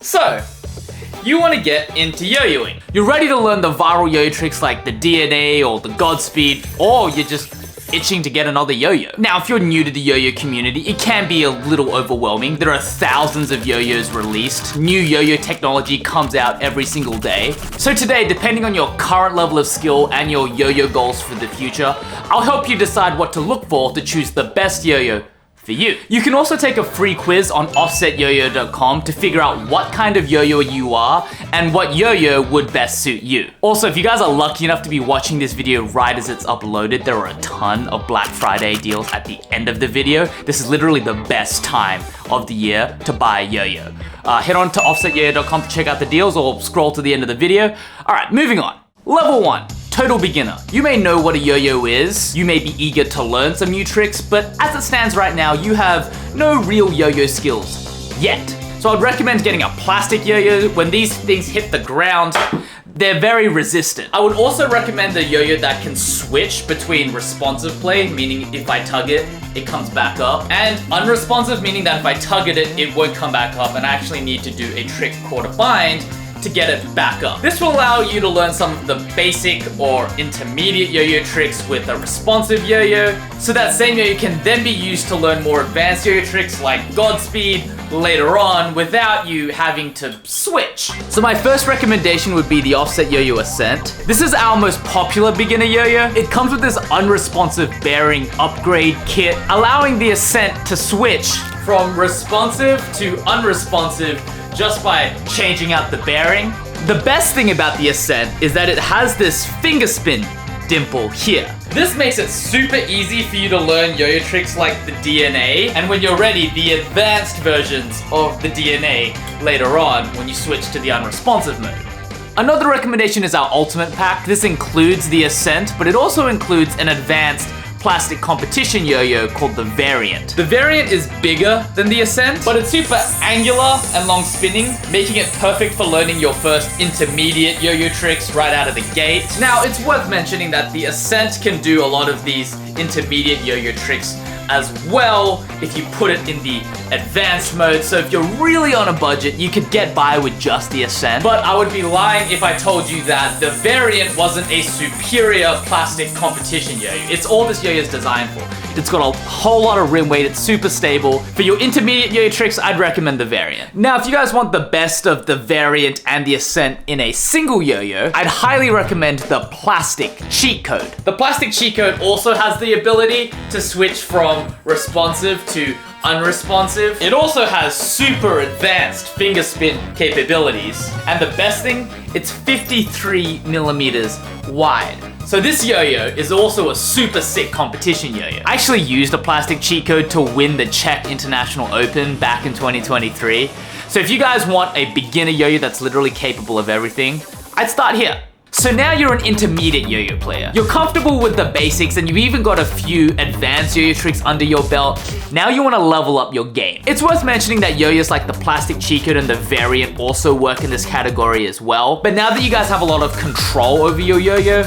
So, you want to get into yo-yoing. You're ready to learn the viral yo-yo tricks like the DNA or the Godspeed, or you're just itching to get another yo-yo. Now, if you're new to the yo-yo community, it can be a little overwhelming. There are thousands of yo-yos released. New yo-yo technology comes out every single day. So today, depending on your current level of skill and your yo-yo goals for the future, I'll help you decide what to look for to choose the best yo-yo for you. You can also take a free quiz on offsetyoyo.com to figure out what kind of yo-yo you are and what yo-yo would best suit you. Also, if you guys are lucky enough to be watching this video right as it's uploaded, there are a ton of Black Friday deals at the end of the video. This is literally the best time of the year to buy a yo-yo. Head on to offsetyoyo.com to check out the deals or scroll to the end of the video. All right, moving on. Level 1. Total beginner. You may know what a yo-yo is, you may be eager to learn some new tricks, but as it stands right now, you have no real yo-yo skills yet. So I'd recommend getting a plastic yo-yo. When these things hit the ground, they're very resistant. I would also recommend a yo-yo that can switch between responsive play, meaning if I tug it, it comes back up, and unresponsive, meaning that if I tug at it, it won't come back up, and I actually need to do a trick quarter bind to get it back up. This will allow you to learn some of the basic or intermediate yo-yo tricks with a responsive yo-yo, so that same yo-yo can then be used to learn more advanced yo-yo tricks like Godspeed later on without you having to switch. So my first recommendation would be the Offset Yo-Yo Ascent. This is our most popular beginner yo-yo. It comes with this unresponsive bearing upgrade kit, allowing the Ascent to switch from responsive to unresponsive just by changing out the bearing. The best thing about the Ascent is that it has this finger spin dimple here. This makes it super easy for you to learn yo-yo tricks like the DNA, and when you're ready, the advanced versions of the DNA later on when you switch to the unresponsive mode. Another recommendation is our Ultimate Pack. This includes the Ascent, but it also includes an advanced plastic competition yo-yo called the Variant. The Variant is bigger than the Ascent, but it's super angular and long spinning, making it perfect for learning your first intermediate yo-yo tricks right out of the gate. Now, it's worth mentioning that the Ascent can do a lot of these intermediate yo-yo tricks as well if you put it in the advanced mode. So if you're really on a budget, you could get by with just the Ascent. But I would be lying if I told you that the Variant wasn't a superior plastic competition yo-yo. It's all this yo-yo is designed for. It's got a whole lot of rim weight, it's super stable. For your intermediate yo-yo tricks, I'd recommend the Variant. Now, if you guys want the best of the Variant and the Ascent in a single yo-yo, I'd highly recommend the Plastic Cheat Code. The Plastic Cheat Code also has the ability to switch from responsive to unresponsive. It also has super advanced finger spin capabilities. And the best thing, it's 53 millimeters wide. So this yo-yo is also a super sick competition yo-yo. I actually used a plastic cheat code to win the Czech International Open back in 2023. So if you guys want a beginner yo-yo that's literally capable of everything, I'd start here. So now you're an intermediate yo-yo player. You're comfortable with the basics and you've even got a few advanced yo-yo tricks under your belt. Now you want to level up your game. It's worth mentioning that yo-yos like the Plastic Cheat Code and the Variant also work in this category as well. But now that you guys have a lot of control over your yo-yo,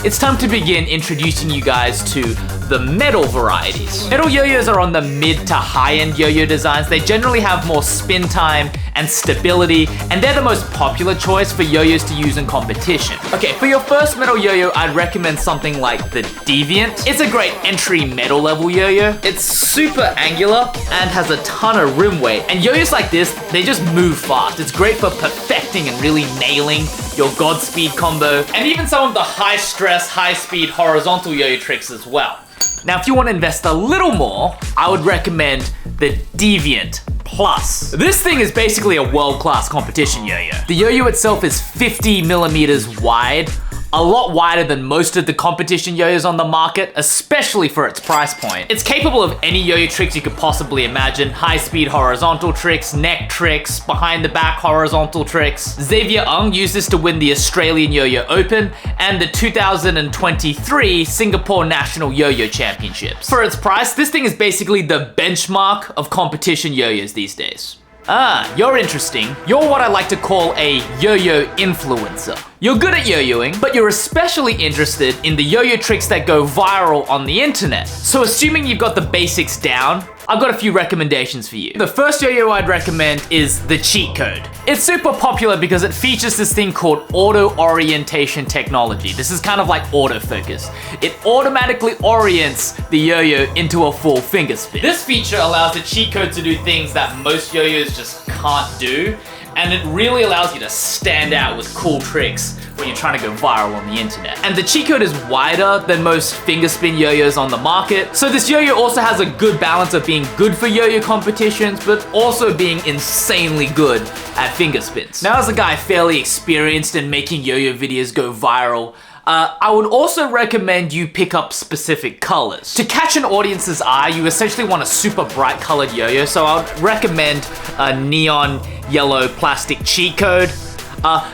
it's time to begin introducing you guys to the metal varieties. Metal yo-yos are on the mid to high-end yo-yo designs. They generally have more spin time and stability, and they're the most popular choice for yo-yos to use in competition. Okay, for your first metal yo-yo, I'd recommend something like the Deviant. It's a great entry metal level yo-yo. It's super angular and has a ton of rim weight. And yo-yos like this, they just move fast. It's great for perfecting and really nailing your Godspeed combo, and even some of the high stress, high speed horizontal yo-yo tricks as well. Now, if you want to invest a little more, I would recommend the Deviant Plus. This thing is basically a world-class competition yo-yo. The yo-yo itself is 50 millimeters wide, a lot wider than most of the competition yo-yos on the market, especially for its price point. It's capable of any yo-yo tricks you could possibly imagine. High-speed horizontal tricks, neck tricks, behind-the-back horizontal tricks. Xavier Ng used this to win the Australian Yo-Yo Open and the 2023 Singapore National Yo-Yo Championships. For its price, this thing is basically the benchmark of competition yo-yos these days. Ah, you're interesting. You're what I like to call a yo-yo influencer. You're good at yo-yoing, but you're especially interested in the yo-yo tricks that go viral on the internet. So assuming you've got the basics down, I've got a few recommendations for you. The first yo-yo I'd recommend is the cheat code. It's super popular because it features this thing called auto orientation technology. This is kind of like autofocus. It automatically orients the yo-yo into a full finger spin. This feature allows the cheat code to do things that most yo-yos just can't do, and it really allows you to stand out with cool tricks when you're trying to go viral on the internet. And the cheat code is wider than most finger spin yo-yos on the market, so this yo-yo also has a good balance of being good for yo-yo competitions, but also being insanely good at finger spins. Now, as a guy fairly experienced in making yo-yo videos go viral, I would also recommend you pick up specific colors. To catch an audience's eye, you essentially want a super bright colored yo-yo, so I would recommend a neon yellow plastic cheat code.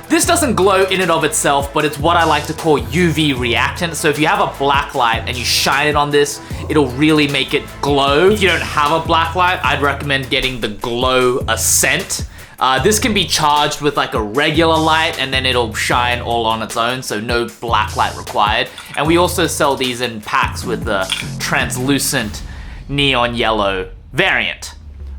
This doesn't glow in and of itself, but it's what I like to call UV reactant. So if you have a black light and you shine it on this, it'll really make it glow. If you don't have a black light, I'd recommend getting the Glow Ascent. This can be charged with like a regular light and then it'll shine all on its own, so no black light required. And we also sell these in packs with the translucent neon yellow variant.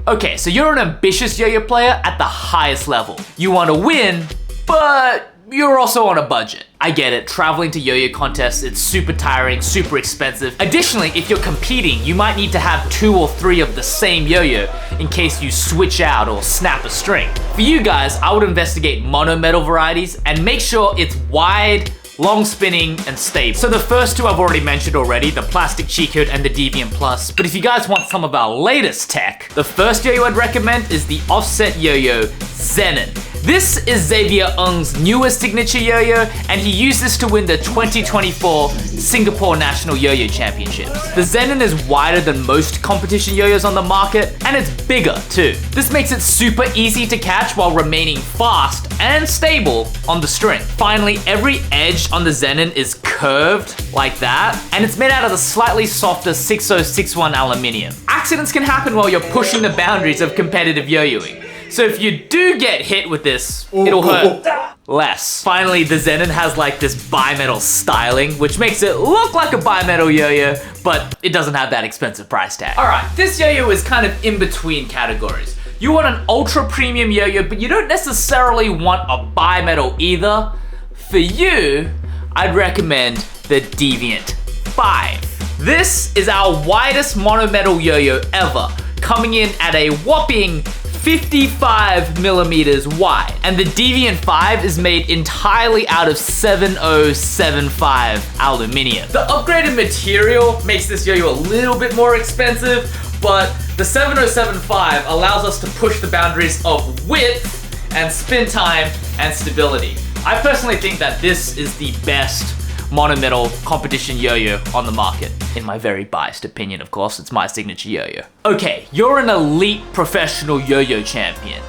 Okay, so you're an ambitious yo-yo player at the highest level. You want to win, but you're also on a budget. I get it, traveling to yo-yo contests, it's super tiring, super expensive. Additionally, if you're competing, you might need to have 2 or 3 of the same yo-yo in case you switch out or snap a string. For you guys, I would investigate mono-metal varieties and make sure it's wide, long spinning, and stable. So the first two I've already mentioned already, the plastic cheat code and the Deviant Plus. But if you guys want some of our latest tech, the first yo-yo I'd recommend is the offset yo-yo Zenon. This is Xavier Ng's newest signature yo-yo, and he used this to win the 2024 Singapore National Yo-Yo Championships. The Zenon is wider than most competition yo-yos on the market, and it's bigger too. This makes it super easy to catch while remaining fast and stable on the string. Finally, every edge on the Zenon is curved like that, and it's made out of the slightly softer 6061 aluminium. Accidents can happen while you're pushing the boundaries of competitive yo-yoing. So if you do get hit with this, it'll hurt less. Finally, the Zenon has like this bimetal styling, which makes it look like a bimetal yo-yo, but it doesn't have that expensive price tag. All right, this yo-yo is kind of in between categories. You want an ultra premium yo-yo, but you don't necessarily want a bimetal either. For you, I'd recommend the Deviant 5. This is our widest monometal yo-yo ever, coming in at a whopping 55 millimeters wide. And the Deviant 5 is made entirely out of 7075 aluminium. The upgraded material makes this yo-yo a little bit more expensive, but the 7075 allows us to push the boundaries of width and spin time and stability. I personally think that this is the best monometal competition yo-yo on the market. In my very biased opinion, of course, it's my signature yo-yo. Okay, you're an elite professional yo-yo champion.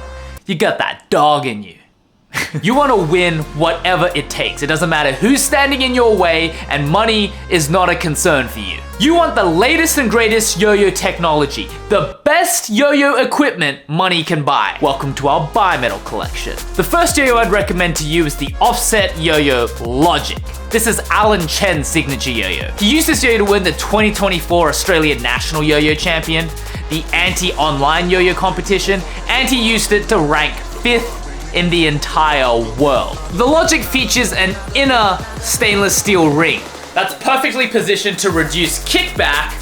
You got that dog in you. You want to win whatever it takes. It doesn't matter who's standing in your way, and money is not a concern for you. You want the latest and greatest yo-yo technology, the best yo-yo equipment money can buy. Welcome to our bimetal collection. The first yo-yo I'd recommend to you is the Offset Yo-Yo Logic. This is Alan Chen's signature yo-yo. He used this yo-yo to win the 2024 Australian National Yo-Yo Champion, the anti-online yo-yo competition, and he used it to rank 5th in the entire world. The Logic features an inner stainless steel ring that's perfectly positioned to reduce kickback,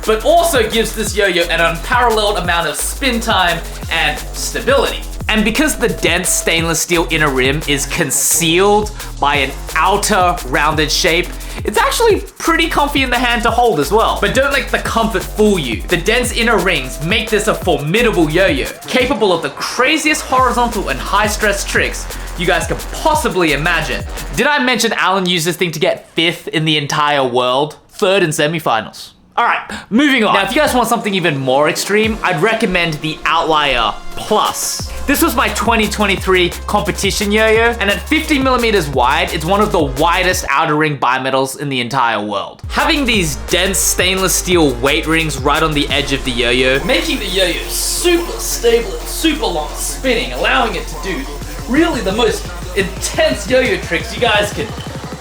but also gives this yo-yo an unparalleled amount of spin time and stability. And because the dense stainless steel inner rim is concealed by an outer rounded shape, it's actually pretty comfy in the hand to hold as well. But don't let the comfort fool you. The dense inner rings make this a formidable yo-yo, capable of the craziest horizontal and high stress tricks you guys could possibly imagine. Did I mention Alan used this thing to get 5th in the entire world? 3rd in semifinals. All right, moving on. Now, if you guys want something even more extreme, I'd recommend the Outlier Plus. This was my 2023 competition yo-yo, and at 50 millimeters wide, it's one of the widest outer ring bimetals in the entire world. Having these dense stainless steel weight rings right on the edge of the yo-yo, making the yo-yo super stable and super long spinning, allowing it to do really the most intense yo-yo tricks you guys could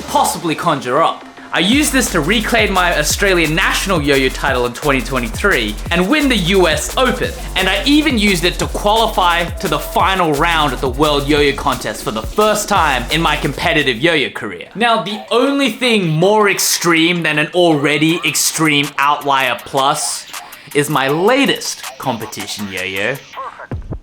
possibly conjure up. I used this to reclaim my Australian national yo-yo title in 2023 and win the US Open. And I even used it to qualify to the final round at the World Yo-Yo Contest for the first time in my competitive yo-yo career. Now, the only thing more extreme than an already extreme Outlier Plus is my latest competition yo-yo,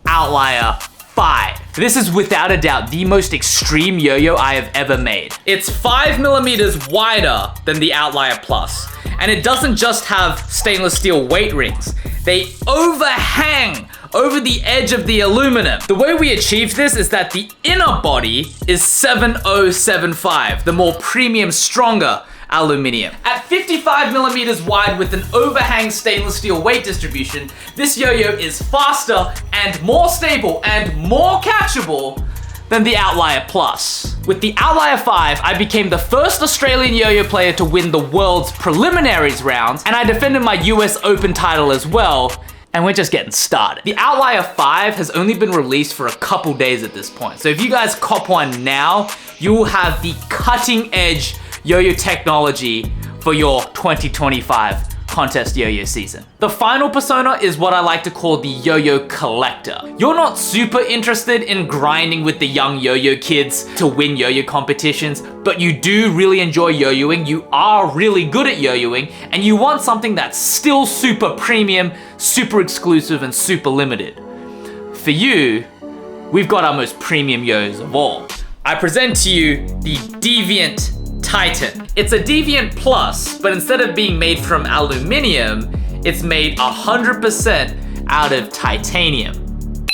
Outlier 5. This is without a doubt the most extreme yo-yo I have ever made. It's 5mm wider than the Outlier Plus, and it doesn't just have stainless steel weight rings. They overhang over the edge of the aluminum. The way we achieved this is that the inner body is 7075, the more premium, stronger aluminium. At 55mm wide with an overhang stainless steel weight distribution, this yo-yo is faster and more stable and more catchable than the Outlier Plus. With the Outlier 5, I became the first Australian yo-yo player to win the world's preliminaries rounds, and I defended my US Open title as well, and we're just getting started. The Outlier 5 has only been released for a couple days at this point, so if you guys cop one now, you will have the cutting edge yo-yo technology for your 2025 contest yo-yo season. The final persona is what I like to call the yo-yo collector. You're not super interested in grinding with the young yo-yo kids to win yo-yo competitions, but you do really enjoy yo-yoing, you are really good at yo-yoing, and you want something that's still super premium, super exclusive, and super limited. For you, we've got our most premium yo-yos of all. I present to you the Deviant Titan. It's a Deviant Plus, but instead of being made from aluminium, it's made 100% out of titanium.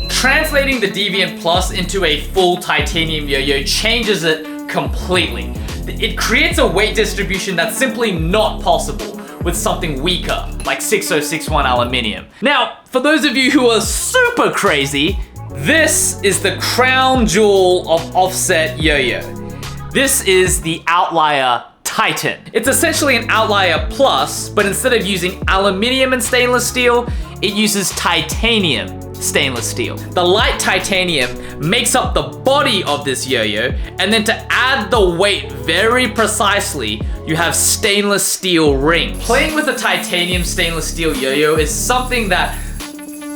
Translating the Deviant Plus into a full titanium yo-yo changes it completely. It creates a weight distribution that's simply not possible with something weaker, like 6061 aluminium. Now, for those of you who are super crazy, this is the crown jewel of offset yo-yo. This is the Outlier Titan. It's essentially an Outlier Plus, but instead of using aluminium and stainless steel, it uses titanium stainless steel. The light titanium makes up the body of this yo-yo, and then to add the weight very precisely, you have stainless steel rings. Playing with a titanium stainless steel yo-yo is something that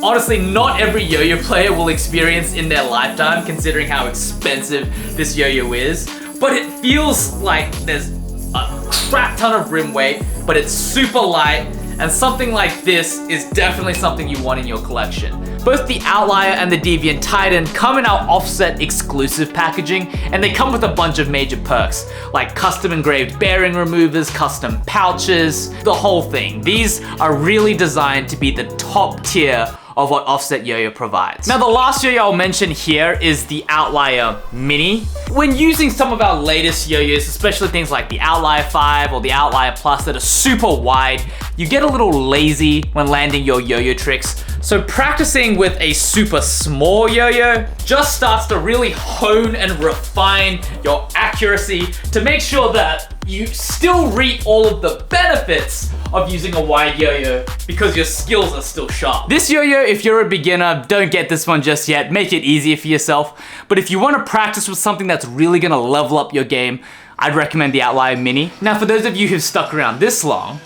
honestly, not every yo-yo player will experience in their lifetime, considering how expensive this yo-yo is. But it feels like there's a crap ton of rim weight, but it's super light, and something like this is definitely something you want in your collection. Both the Outlier and the Deviant Titan come in our offset exclusive packaging, and they come with a bunch of major perks, like custom engraved bearing removers, custom pouches, the whole thing. These are really designed to be the top tier of what offset yo-yo provides. Now, the last yo-yo I'll mention here is the Outlier Mini. When using some of our latest yo-yos, especially things like the Outlier 5 or the Outlier Plus that are super wide, you get a little lazy when landing your yo-yo tricks. So practicing with a super small yo-yo just starts to really hone and refine your accuracy to make sure that you still reap all of the benefits of using a wide yo-yo because your skills are still sharp. This yo-yo, if you're a beginner, don't get this one just yet. Make it easier for yourself. But if you want to practice with something that's really gonna level up your game, I'd recommend the Outlier Mini. Now, for those of you who've stuck around this long,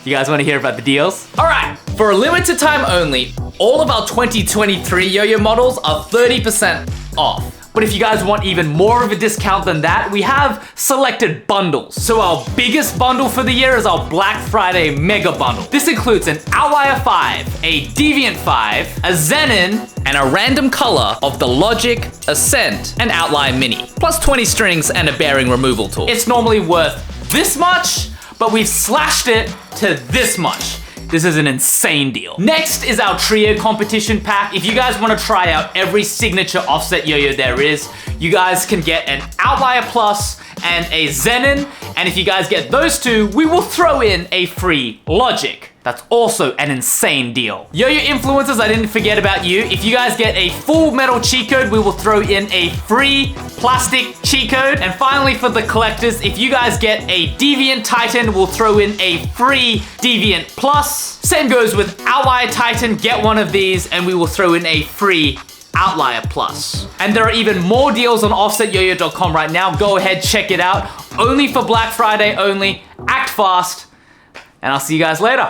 you guys want to hear about the deals? All right, for a limited time only, all of our 2023 yo-yo models are 30% off. But if you guys want even more of a discount than that, we have selected bundles. So our biggest bundle for the year is our Black Friday Mega Bundle. This includes an Outlier 5, a Deviant 5, a Zenin, and a random color of the Logic, Ascent, and Outlier Mini, plus 20 strings and a bearing removal tool. It's normally worth this much, but we've slashed it to this much. This is an insane deal. Next is our Trio Competition Pack. If you guys want to try out every signature offset yo-yo there is, you guys can get an Outlier Plus and a Zenin. And if you guys get those two, we will throw in a free Logic. That's also an insane deal. Yo-yo influencers, I didn't forget about you. If you guys get a full metal cheat code, we will throw in a free plastic cheat code. And finally, for the collectors, if you guys get a Deviant Titan, we'll throw in a free Deviant Plus. Same goes with Outlier Titan, get one of these, and we will throw in a free Outlier Plus. And there are even more deals on offsetyoyo.com right now. Go ahead, check it out. only for Black Friday only. Act fast, and I'll see you guys later.